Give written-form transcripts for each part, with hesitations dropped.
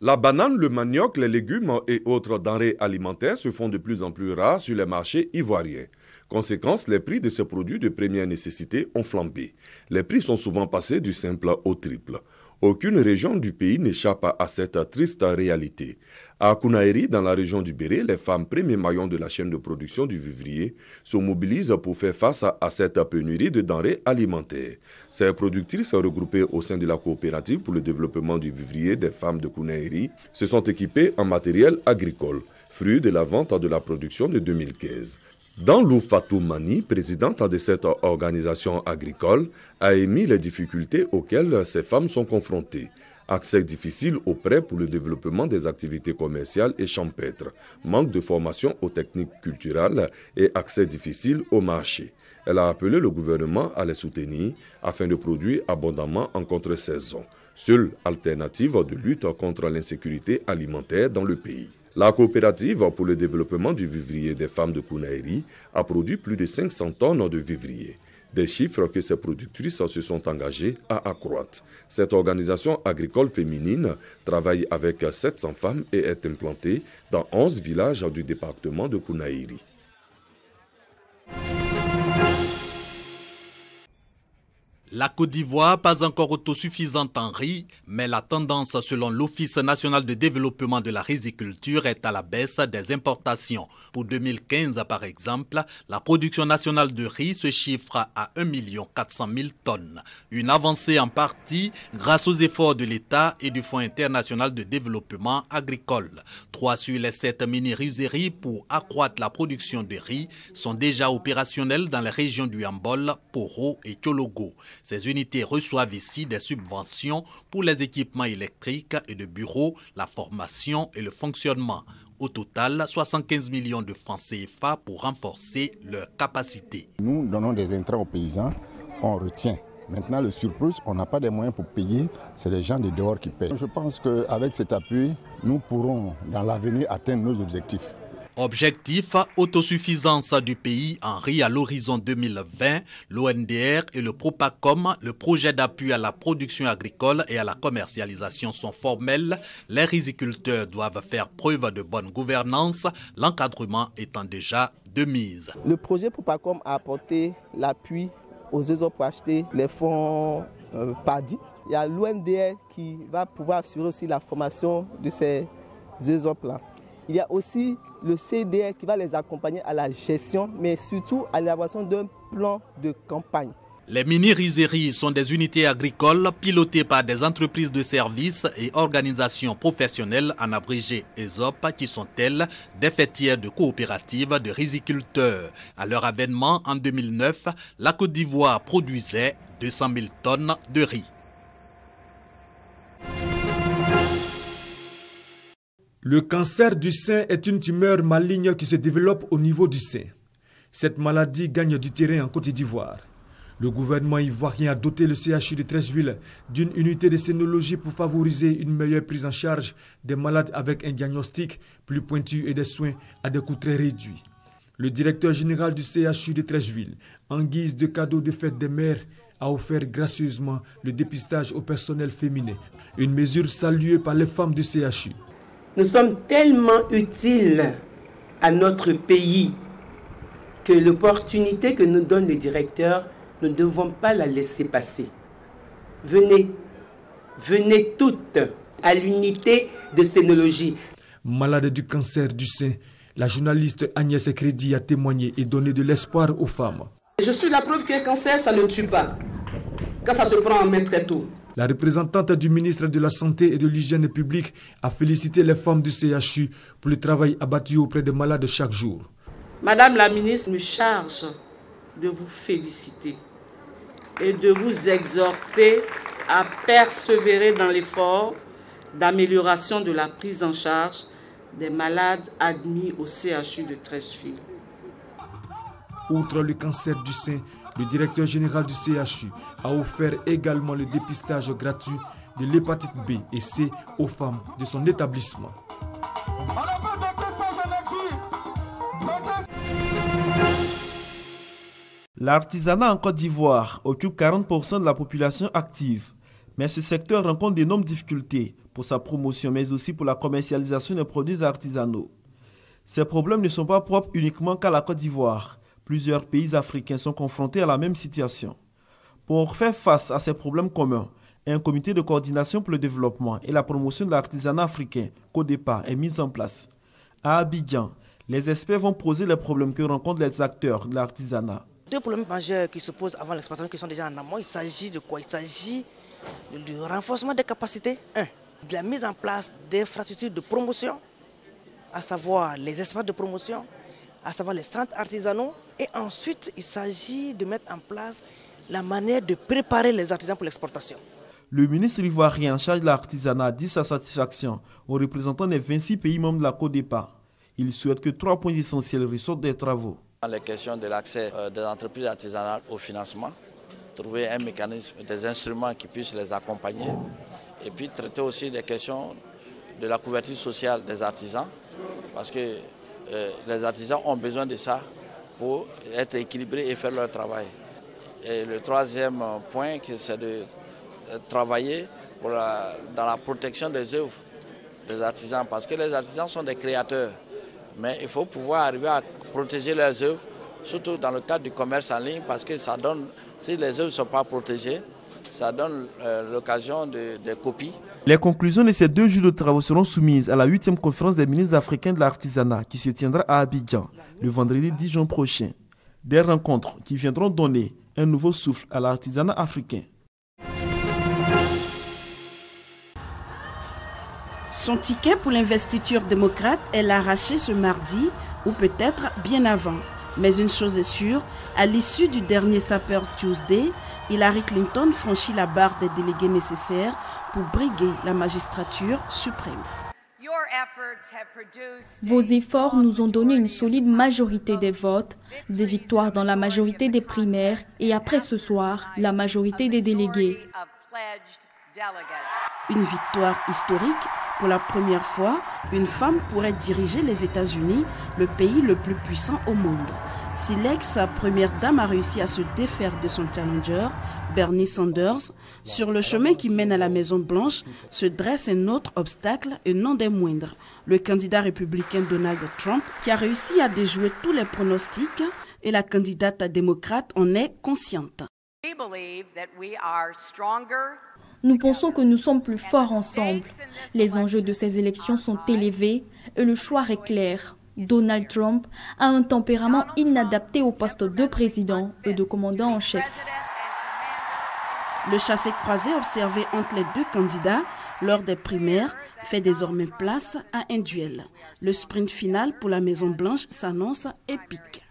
La banane, le manioc, les légumes et autres denrées alimentaires se font de plus en plus rares sur les marchés ivoiriens. Conséquence, les prix de ces produits de première nécessité ont flambé. Les prix sont souvent passés du simple au triple. Aucune région du pays n'échappe à cette triste réalité. À Kounaïri, dans la région du Béré, les femmes, premiers maillons de la chaîne de production du vivrier, se mobilisent pour faire face à cette pénurie de denrées alimentaires. Ces productrices regroupées au sein de la coopérative pour le développement du vivrier des femmes de Kounaïri se sont équipées en matériel agricole, fruit de la vente de la production de 2015. Danlou Fatou Mani, présidente de cette organisation agricole, a émis les difficultés auxquelles ces femmes sont confrontées. Accès difficile aux prêts pour le développement des activités commerciales et champêtres, manque de formation aux techniques culturelles et accès difficile au marché. Elle a appelé le gouvernement à les soutenir afin de produire abondamment en contre-saison, seule alternative de lutte contre l'insécurité alimentaire dans le pays. La coopérative pour le développement du vivrier des femmes de Kounaïri a produit plus de 500 tonnes de vivrier. Des chiffres que ces productrices se sont engagées à accroître. Cette organisation agricole féminine travaille avec 700 femmes et est implantée dans 11 villages du département de Kounaïri. La Côte d'Ivoire, pas encore autosuffisante en riz, mais la tendance selon l'Office national de développement de la riziculture est à la baisse des importations. Pour 2015, par exemple, la production nationale de riz se chiffre à 1 400 000 tonnes. Une avancée en partie grâce aux efforts de l'État et du Fonds international de développement agricole. 3 sur les 7 mini-rizeries pour accroître la production de riz sont déjà opérationnelles dans les régions du Yambol, Poro et Tiologo. Ces unités reçoivent ici des subventions pour les équipements électriques et de bureaux, la formation et le fonctionnement. Au total, 75 millions de francs CFA pour renforcer leur capacité. Nous donnons des intrants aux paysans, on retient. Maintenant, le surplus, on n'a pas les moyens pour payer, c'est les gens de dehors qui payent. Je pense qu'avec cet appui, nous pourrons dans l'avenir atteindre nos objectifs. Objectif, autosuffisance du pays en riz à l'horizon 2020, l'ONDR et le Propacom, le projet d'appui à la production agricole et à la commercialisation sont formels. Les riziculteurs doivent faire preuve de bonne gouvernance, l'encadrement étant déjà de mise. Le projet Propacom a apporté l'appui aux ESOP pour acheter les fonds PADI. Il y a l'ONDR qui va pouvoir assurer aussi la formation de ces ESOP-là. Il y a aussi le CDR qui va les accompagner à la gestion, mais surtout à l'élaboration d'un plan de campagne. Les mini-rizeries sont des unités agricoles pilotées par des entreprises de services et organisations professionnelles, en abrégé ESOP, qui sont elles des fêtières de coopératives de riziculteurs. À leur avènement, en 2009, la Côte d'Ivoire produisait 200 000 tonnes de riz. Le cancer du sein est une tumeur maligne qui se développe au niveau du sein. Cette maladie gagne du terrain en Côte d'Ivoire. Le gouvernement ivoirien a doté le CHU de Treichville d'une unité de sénologie pour favoriser une meilleure prise en charge des malades avec un diagnostic plus pointu et des soins à des coûts très réduits. Le directeur général du CHU de Treichville, en guise de cadeau de fête des mères, a offert gracieusement le dépistage au personnel féminin, une mesure saluée par les femmes du CHU. Nous sommes tellement utiles à notre pays que l'opportunité que nous donne le directeur, nous ne devons pas la laisser passer. Venez toutes à l'unité de sénologie. Malade du cancer du sein, la journaliste Agnès Crédit a témoigné et donné de l'espoir aux femmes. Je suis la preuve qu'un cancer, ça ne tue pas, quand ça se prend en main très tôt. La représentante du ministre de la Santé et de l'Hygiène publique a félicité les femmes du CHU pour le travail abattu auprès des malades chaque jour. Madame la ministre me charge de vous féliciter et de vous exhorter à persévérer dans l'effort d'amélioration de la prise en charge des malades admis au CHU de Treichville. Outre le cancer du sein, le directeur général du CHU a offert également le dépistage gratuit de l'hépatite B et C aux femmes de son établissement. L'artisanat en Côte d'Ivoire occupe 40% de la population active. Mais ce secteur rencontre d'énormes difficultés pour sa promotion, mais aussi pour la commercialisation des produits artisanaux. Ces problèmes ne sont pas propres uniquement qu'à la Côte d'Ivoire. Plusieurs pays africains sont confrontés à la même situation. Pour faire face à ces problèmes communs, un comité de coordination pour le développement et la promotion de l'artisanat africain, CODEPA, est mis en place. À Abidjan, les experts vont poser les problèmes que rencontrent les acteurs de l'artisanat. Deux problèmes majeurs qui se posent avant l'exportation qui sont déjà en amont. Il s'agit de quoi? Il s'agit du renforcement des capacités, de la mise en place d'infrastructures de promotion, à savoir les espaces de promotion, à savoir les stands artisanaux. Et ensuite, il s'agit de mettre en place la manière de préparer les artisans pour l'exportation. Le ministre ivoirien en charge de l'artisanat dit sa satisfaction aux représentants des 26 pays membres de la CODEPA. Il souhaite que 3 points essentiels ressortent des travaux. Les questions de l'accès des entreprises artisanales au financement, trouver un mécanisme, des instruments qui puissent les accompagner, et puis traiter aussi des questions de la couverture sociale des artisans, parce que les artisans ont besoin de ça pour être équilibrés et faire leur travail. Et le troisième point, c'est de travailler dans la protection des œuvres des artisans, parce que les artisans sont des créateurs, mais il faut pouvoir arriver à protéger leurs œuvres, surtout dans le cadre du commerce en ligne, parce que ça donne, si les œuvres ne sont pas protégées, ça donne l'occasion de copies. Les conclusions de ces 2 jours de travaux seront soumises à la 8e conférence des ministres africains de l'artisanat qui se tiendra à Abidjan le vendredi 10 juin prochain. Des rencontres qui viendront donner un nouveau souffle à l'artisanat africain. Son ticket pour l'investiture démocrate est arraché ce mardi ou peut-être bien avant. Mais une chose est sûre, à l'issue du dernier Super Tuesday, Hillary Clinton franchit la barre des délégués nécessaires pour briguer la magistrature suprême. Vos efforts nous ont donné une solide majorité des votes, des victoires dans la majorité des primaires et après ce soir, la majorité des délégués. Une victoire historique. Pour la première fois, une femme pourrait diriger les États-Unis, le pays le plus puissant au monde. Si l'ex-première dame a réussi à se défaire de son challenger, Bernie Sanders, sur le chemin qui mène à la Maison-Blanche se dresse un autre obstacle et non des moindres. Le candidat républicain Donald Trump, qui a réussi à déjouer tous les pronostics, et la candidate démocrate en est consciente. Nous pensons que nous sommes plus forts ensemble. Les enjeux de ces élections sont élevés et le choix est clair. Donald Trump a un tempérament inadapté au poste de président et de commandant en chef. Le chassé-croisé observé entre les 2 candidats lors des primaires fait désormais place à un duel. Le sprint final pour la Maison-Blanche s'annonce épique.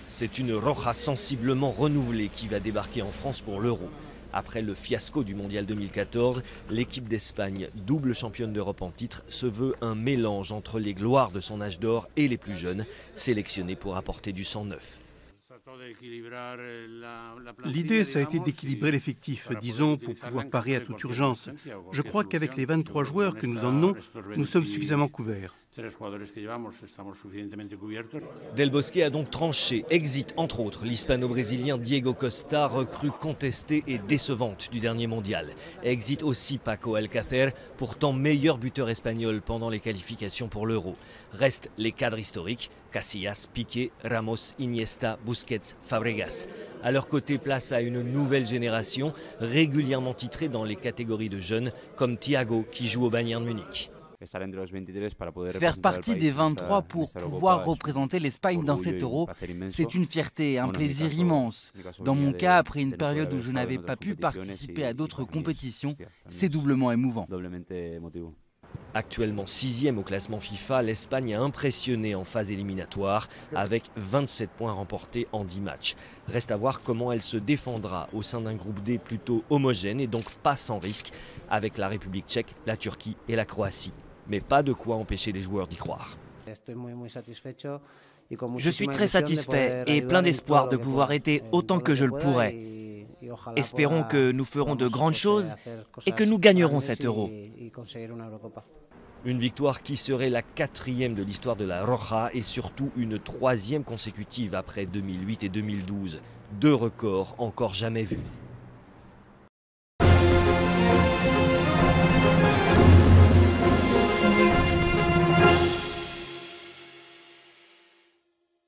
C'est une Roja sensiblement renouvelée qui va débarquer en France pour l'Euro. Après le fiasco du Mondial 2014, l'équipe d'Espagne, double championne d'Europe en titre, se veut un mélange entre les gloires de son âge d'or et les plus jeunes, sélectionnés pour apporter du sang neuf. L'idée, ça a été d'équilibrer l'effectif, disons, pour pouvoir parer à toute urgence. Je crois qu'avec les 23 joueurs que nous emmenons, nous sommes suffisamment couverts. Del Bosque a donc tranché, exit entre autres l'hispano-brésilien Diego Costa, recrue contestée et décevante du dernier mondial. Exit aussi Paco Alcácer, pourtant meilleur buteur espagnol pendant les qualifications pour l'Euro. Restent les cadres historiques, Casillas, Piqué, Ramos, Iniesta, Busquets, Fabregas. À leur côté, place à une nouvelle génération, régulièrement titrée dans les catégories de jeunes, comme Thiago qui joue au Bayern Munich. Faire partie des 23 pour pouvoir représenter l'Espagne dans cet Euro, c'est une fierté, un plaisir immense. Dans mon cas, après une période où je n'avais pas pu participer à d'autres compétitions, c'est doublement émouvant. Actuellement 6e au classement FIFA, l'Espagne a impressionné en phase éliminatoire avec 27 points remportés en 10 matchs. Reste à voir comment elle se défendra au sein d'un groupe D plutôt homogène et donc pas sans risque avec la République tchèque, la Turquie et la Croatie. Mais pas de quoi empêcher les joueurs d'y croire. Je suis très satisfait et plein d'espoir de pouvoir aider autant que je le pourrai. Espérons que nous ferons de grandes choses et que nous gagnerons cet Euro. Une victoire qui serait la 4e de l'histoire de la Roja et surtout une 3e consécutive après 2008 et 2012. 2 records encore jamais vus.